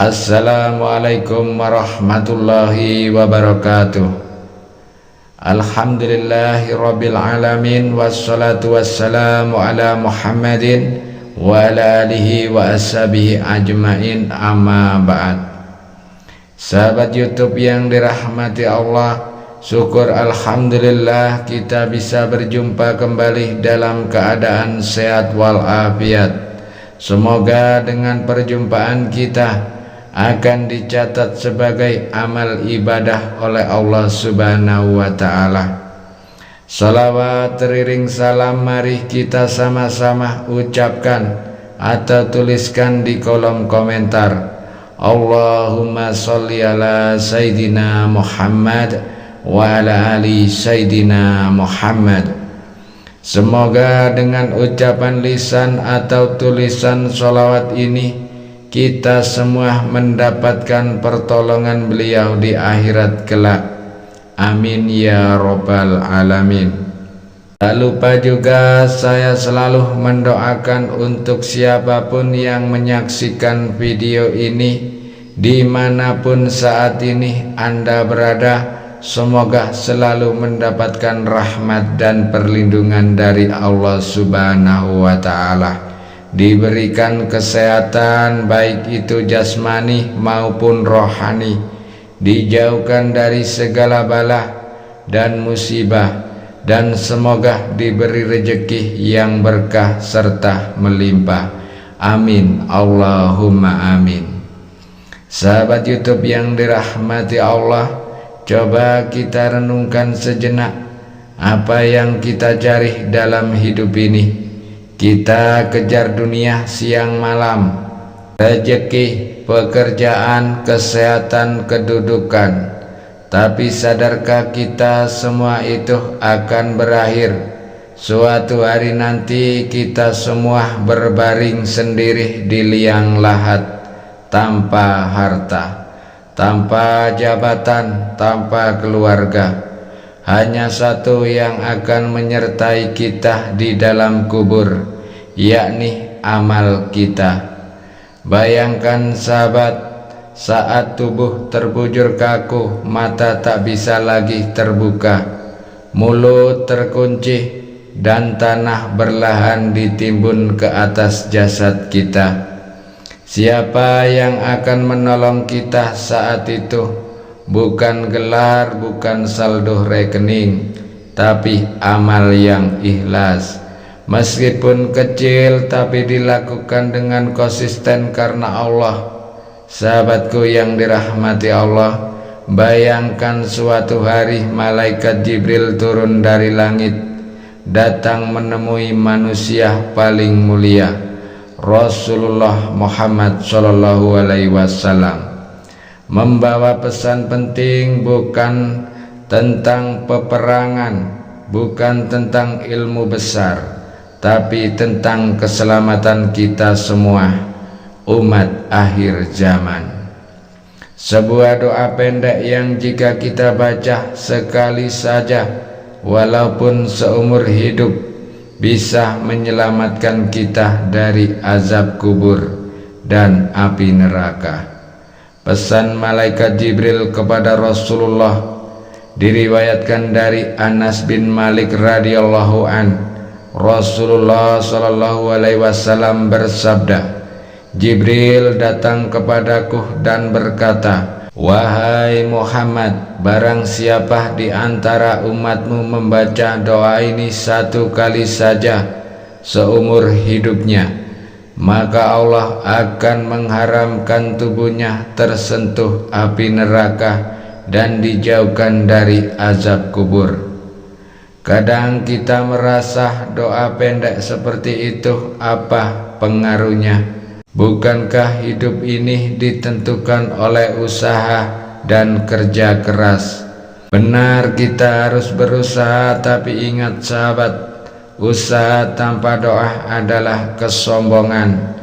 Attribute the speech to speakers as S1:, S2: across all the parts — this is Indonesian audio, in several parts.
S1: Assalamualaikum warahmatullahi wabarakatuh. Alhamdulillahi rabbil alamin, wassalatu wassalamu ala Muhammadin wa ala alihi wa ashabihi ajmain, amma ba'd. Sahabat YouTube yang dirahmati Allah, syukur alhamdulillah kita bisa berjumpa kembali dalam keadaan sehat walafiat. Semoga dengan perjumpaan kita akan dicatat sebagai amal ibadah oleh Allah Subhanahu wa ta'ala. Salawat teriring salam mari kita sama-sama ucapkan atau tuliskan di kolom komentar. Allahumma sholli ala Sayyidina Muhammad wa ala ali Sayyidina Muhammad. Semoga dengan ucapan lisan atau tulisan sholawat ini kita semua mendapatkan pertolongan beliau di akhirat kelak. Amin ya robbal alamin. Tak lupa juga saya selalu mendoakan untuk siapapun yang menyaksikan video ini dimanapun saat ini Anda berada, semoga selalu mendapatkan rahmat dan perlindungan dari Allah Subhanahu wa ta'ala, diberikan kesehatan baik itu jasmani maupun rohani, dijauhkan dari segala bala dan musibah, dan semoga diberi rezeki yang berkah serta melimpah. Amin Allahumma amin. Sahabat YouTube yang dirahmati Allah, coba kita renungkan sejenak apa yang kita cari dalam hidup ini. Kita kejar dunia siang malam, rezeki, pekerjaan, kesehatan, kedudukan. Tapi sadarkah kita semua itu akan berakhir? Suatu hari nanti kita semua berbaring sendiri di liang lahat, tanpa harta, tanpa jabatan, tanpa keluarga. Hanya satu yang akan menyertai kita di dalam kubur, yakni amal kita. Bayangkan sahabat, saat tubuh terbujur kaku, mata tak bisa lagi terbuka, mulut terkunci, dan tanah berlahan ditimbun ke atas jasad kita. Siapa yang akan menolong kita saat itu? Bukan gelar, bukan saldo rekening, tapi amal yang ikhlas. Meskipun kecil tapi dilakukan dengan konsisten karena Allah. Sahabatku yang dirahmati Allah, bayangkan suatu hari malaikat Jibril turun dari langit, datang menemui manusia paling mulia, Rasulullah Muhammad sallallahu alaihi wasallam, membawa pesan penting, bukan tentang peperangan, bukan tentang ilmu besar, tapi tentang keselamatan kita semua, umat akhir zaman. Sebuah doa pendek yang jika kita baca sekali saja, walaupun seumur hidup, bisa menyelamatkan kita dari azab kubur dan api neraka. Pesan malaikat Jibril kepada Rasulullah diriwayatkan dari Anas bin Malik radhiyallahu an. Rasulullah sallallahu alaihi wasallam bersabda, Jibril datang kepadaku dan berkata, wahai Muhammad, barang siapa di antara umatmu membaca doa ini satu kali saja seumur hidupnya, maka Allah akan mengharamkan tubuhnya tersentuh api neraka dan dijauhkan dari azab kubur. Kadang kita merasa doa pendek seperti itu apa pengaruhnya? Bukankah hidup ini ditentukan oleh usaha dan kerja keras? Benar, kita harus berusaha, tapi ingat sahabat, usaha tanpa doa adalah kesombongan,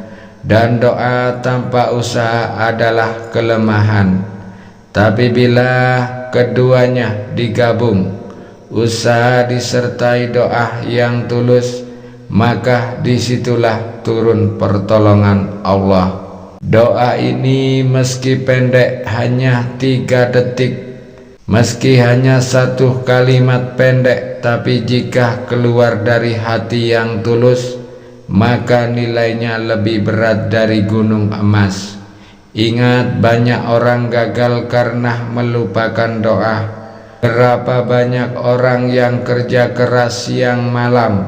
S1: dan doa tanpa usaha adalah kelemahan. Tapi bila keduanya digabung, usaha disertai doa yang tulus, maka disitulah turun pertolongan Allah. Doa ini meski pendek hanya 3 detik, meski hanya 1 kalimat pendek, tapi jika keluar dari hati yang tulus, maka nilainya lebih berat dari gunung emas. Ingat, banyak orang gagal karena melupakan doa. Berapa banyak orang yang kerja keras siang malam,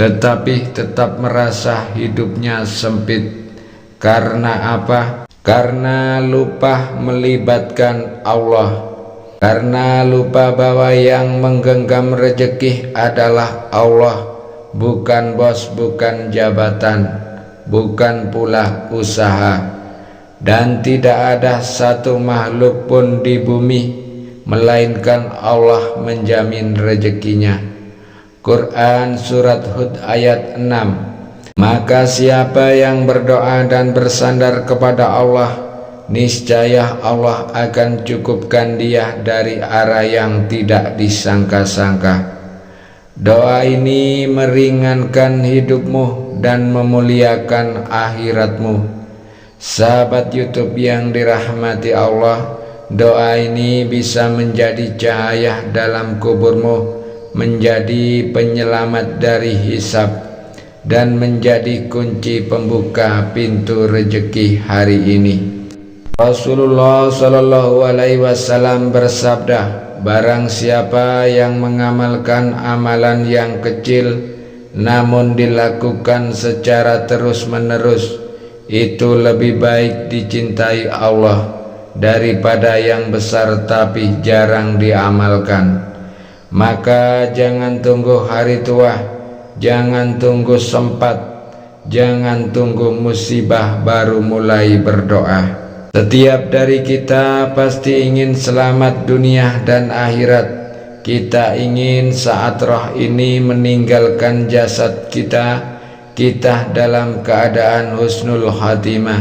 S1: tetapi tetap merasa hidupnya sempit. Karena apa? Karena lupa melibatkan Allah. Karena lupa bahwa yang menggenggam rezeki adalah Allah, bukan bos, bukan jabatan, bukan pula usaha. Dan tidak ada satu makhluk pun di bumi melainkan Allah menjamin rezekinya. Quran Surat Hud ayat 6. Maka siapa yang berdoa dan bersandar kepada Allah, niscaya Allah akan cukupkan dia dari arah yang tidak disangka-sangka. Doa ini meringankan hidupmu dan memuliakan akhiratmu. Sahabat YouTube yang dirahmati Allah, doa ini bisa menjadi cahaya dalam kuburmu, menjadi penyelamat dari hisab, dan menjadi kunci pembuka pintu rezeki hari ini. Rasulullah Shallallahu Alaihi Wasallam bersabda, barang siapa yang mengamalkan amalan yang kecil namun dilakukan secara terus-menerus, itu lebih baik dicintai Allah daripada yang besar tapi jarang diamalkan. Maka jangan tunggu hari tua, jangan tunggu sempat, jangan tunggu musibah baru mulai berdoa. Setiap dari kita pasti ingin selamat dunia dan akhirat. Kita ingin saat roh ini meninggalkan jasad kita dalam keadaan husnul khatimah,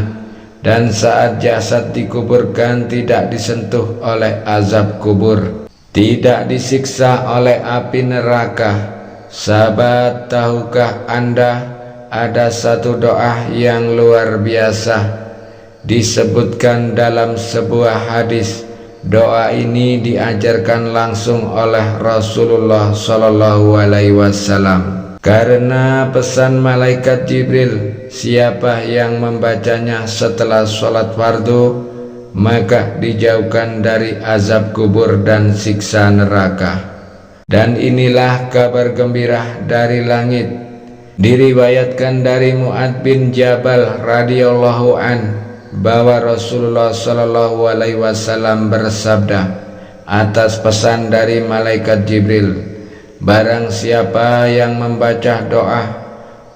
S1: dan saat jasad dikuburkan tidak disentuh oleh azab kubur, tidak disiksa oleh api neraka. Sahabat, tahukah Anda ada satu doa yang luar biasa disebutkan dalam sebuah hadis? Doa ini diajarkan langsung oleh Rasulullah Shallallahu Alaihi Wasallam. Karena pesan malaikat Jibril, siapa yang membacanya setelah sholat fardu, maka dijauhkan dari azab kubur dan siksa neraka. Dan inilah kabar gembira dari langit. Diriwayatkan dari Mu'adz bin Jabal radhiyallahu an bahwa Rasulullah Shallallahu Alaihi Wasallam bersabda atas pesan dari malaikat Jibril, barang siapa yang membaca doa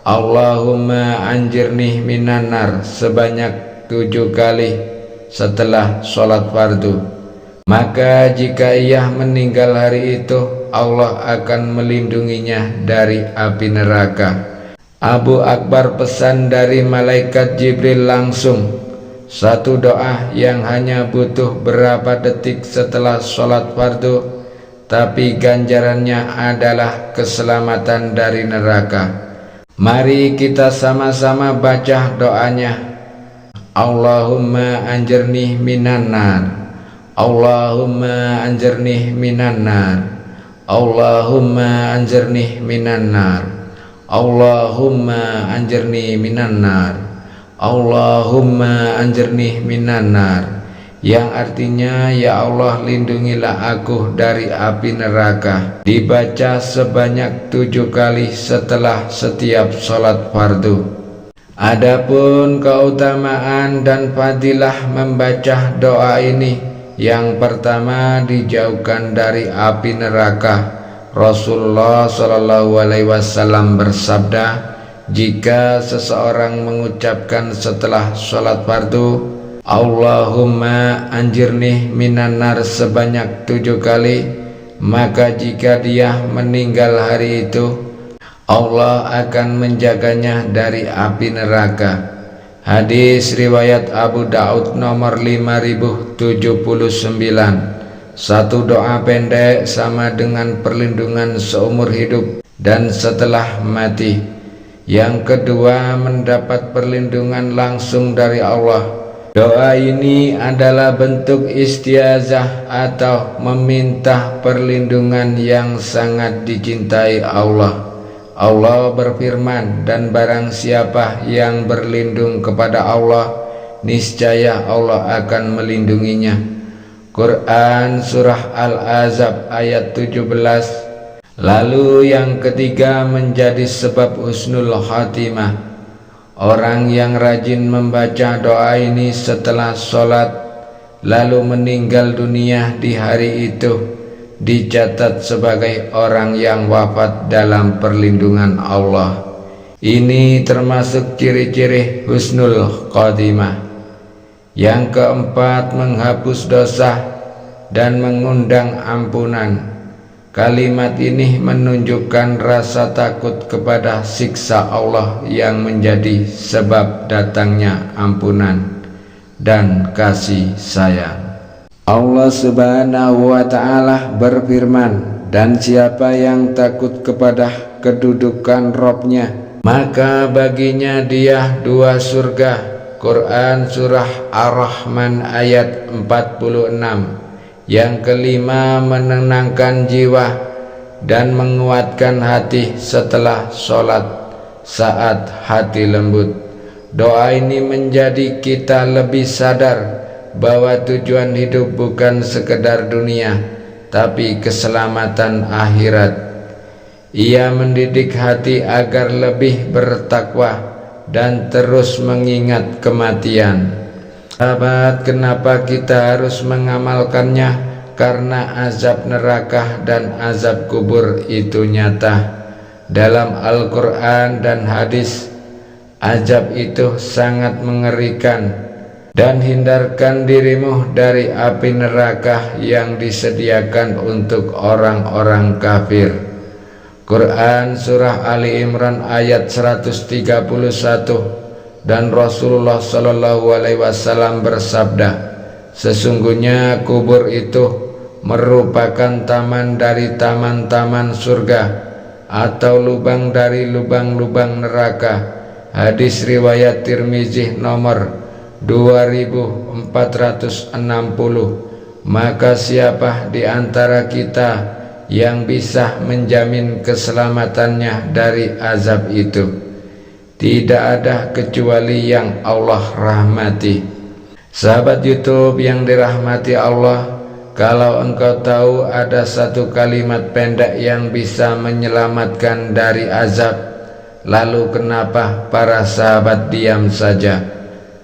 S1: Allahumma anjirni minan nar sebanyak 7 kali setelah sholat fardu, maka jika ia meninggal hari itu, Allah akan melindunginya dari api neraka. Abu Akbar pesan dari malaikat Jibril langsung, satu doa yang hanya butuh berapa detik setelah sholat fardu, tapi ganjarannya adalah keselamatan dari neraka. Mari kita sama-sama baca doanya. Allahumma anjirni minan nar, Allahumma anjirni minan nar, Allahumma anjirni minan nar, Allahumma anjirni minan nar, Allahumma anjirni minan nar, yang artinya ya Allah lindungilah aku dari api neraka. Dibaca sebanyak 7 kali setelah setiap sholat fardu. Adapun keutamaan dan fadilah membaca doa ini, yang pertama dijauhkan dari api neraka. Rasulullah Shallallahu Alaihi Wasallam bersabda, jika seseorang mengucapkan setelah sholat fardu Allahumma anjirni minan nar sebanyak 7 kali, maka jika dia meninggal hari itu, Allah akan menjaganya dari api neraka. Hadis riwayat Abu Daud nomor 5079. Satu doa pendek sama dengan perlindungan seumur hidup dan setelah mati. Yang kedua, mendapat perlindungan langsung dari Allah. Doa ini adalah bentuk istiazah atau meminta perlindungan yang sangat dicintai Allah. Allah berfirman, dan barang siapa yang berlindung kepada Allah, niscaya Allah akan melindunginya. Quran Surah Al-Ahzab ayat 17. Lalu yang ketiga, menjadi sebab husnul khatimah. Orang yang rajin membaca doa ini setelah sholat lalu meninggal dunia di hari itu, dicatat sebagai orang yang wafat dalam perlindungan Allah. Ini termasuk ciri-ciri husnul khatimah. Yang keempat, menghapus dosa dan mengundang ampunan. Kalimat ini menunjukkan rasa takut kepada siksa Allah yang menjadi sebab datangnya ampunan dan kasih sayang. Allah Subhanahu wa ta'ala berfirman, dan siapa yang takut kepada kedudukan Robnya, maka baginya dia 2 surga. Quran Surah Ar-Rahman ayat 46. Yang kelima, menenangkan jiwa dan menguatkan hati setelah sholat saat hati lembut. Doa ini menjadi kita lebih sadar bahwa tujuan hidup bukan sekedar dunia, tapi keselamatan akhirat. Ia mendidik hati agar lebih bertakwa dan terus mengingat kematian. Sahabat, kenapa kita harus mengamalkannya? Karena azab neraka dan azab kubur itu nyata. Dalam Al-Quran dan hadis, azab itu sangat mengerikan. Dan hindarkan dirimu dari api neraka yang disediakan untuk orang-orang kafir. Quran Surah Ali Imran ayat 131. Dan Rasulullah Shallallahu Alaihi Wasallam bersabda, sesungguhnya kubur itu merupakan taman dari taman-taman surga atau lubang dari lubang-lubang neraka. Hadis riwayat Tirmizi nomor 2460. Maka siapa di antara kita yang bisa menjamin keselamatannya dari azab itu? Tidak ada kecuali yang Allah rahmati. Sahabat YouTube yang dirahmati Allah, kalau engkau tahu ada satu kalimat pendek yang bisa menyelamatkan dari azab, lalu kenapa para sahabat diam saja?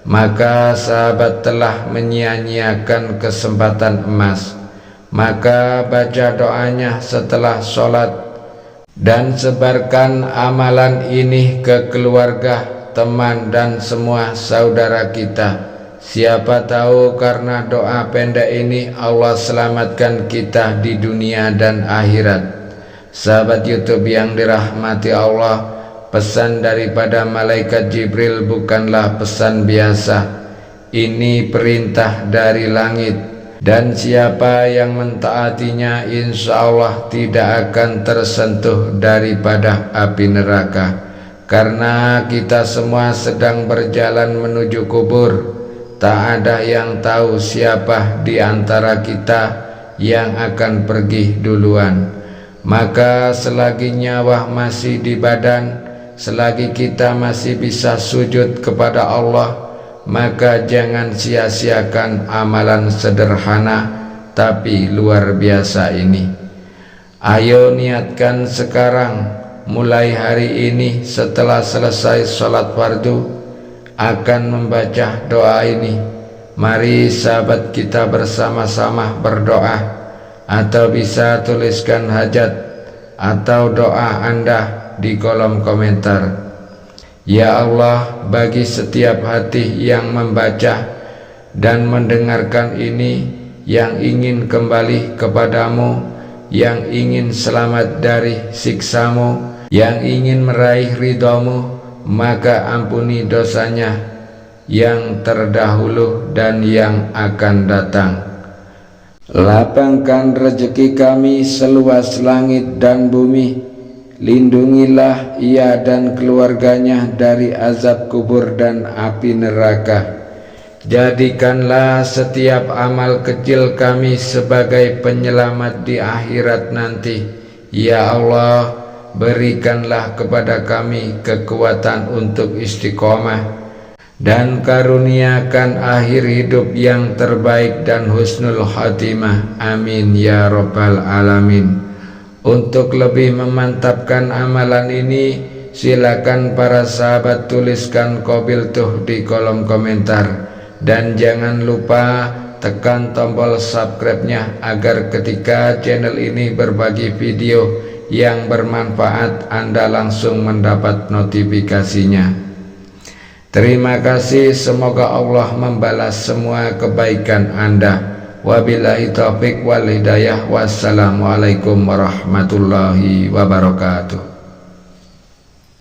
S1: Maka sahabat telah menyia-nyiakan kesempatan emas. Maka baca doanya setelah sholat dan sebarkan amalan ini ke keluarga, teman, dan semua saudara kita. Siapa tahu karena doa pendek ini Allah selamatkan kita di dunia dan akhirat. Sahabat YouTube yang dirahmati Allah, pesan daripada malaikat Jibril bukanlah pesan biasa. Ini perintah dari langit. Dan siapa yang mentaatinya insya Allah tidak akan tersentuh daripada api neraka. Karena kita semua sedang berjalan menuju kubur. Tak ada yang tahu siapa di antara kita yang akan pergi duluan. Maka selagi nyawa masih di badan, selagi kita masih bisa sujud kepada Allah, maka jangan sia-siakan amalan sederhana tapi luar biasa ini. Ayo niatkan sekarang, mulai hari ini setelah selesai sholat fardu, akan membaca doa ini. Mari sahabat kita bersama-sama berdoa, atau bisa tuliskan hajat atau doa Anda di kolom komentar. Ya Allah, bagi setiap hati yang membaca dan mendengarkan ini, yang ingin kembali kepadamu, yang ingin selamat dari siksamu, yang ingin meraih ridhamu, maka ampuni dosanya yang terdahulu dan yang akan datang. Lapangkan rezeki kami seluas langit dan bumi. Lindungilah ia dan keluarganya dari azab kubur dan api neraka. Jadikanlah setiap amal kecil kami sebagai penyelamat di akhirat nanti. Ya Allah, berikanlah kepada kami kekuatan untuk istiqomah dan karuniakan akhir hidup yang terbaik dan husnul khatimah. Amin ya rabbal alamin. Untuk lebih memantapkan amalan ini, silakan para sahabat tuliskan qabiltuh di kolom komentar. Dan jangan lupa tekan tombol subscribe-nya agar ketika channel ini berbagi video yang bermanfaat Anda langsung mendapat notifikasinya. Terima kasih, semoga Allah membalas semua kebaikan Anda. Wabillahi taufiq wal hidayah. Wassalamualaikum warahmatullahi wabarakatuh.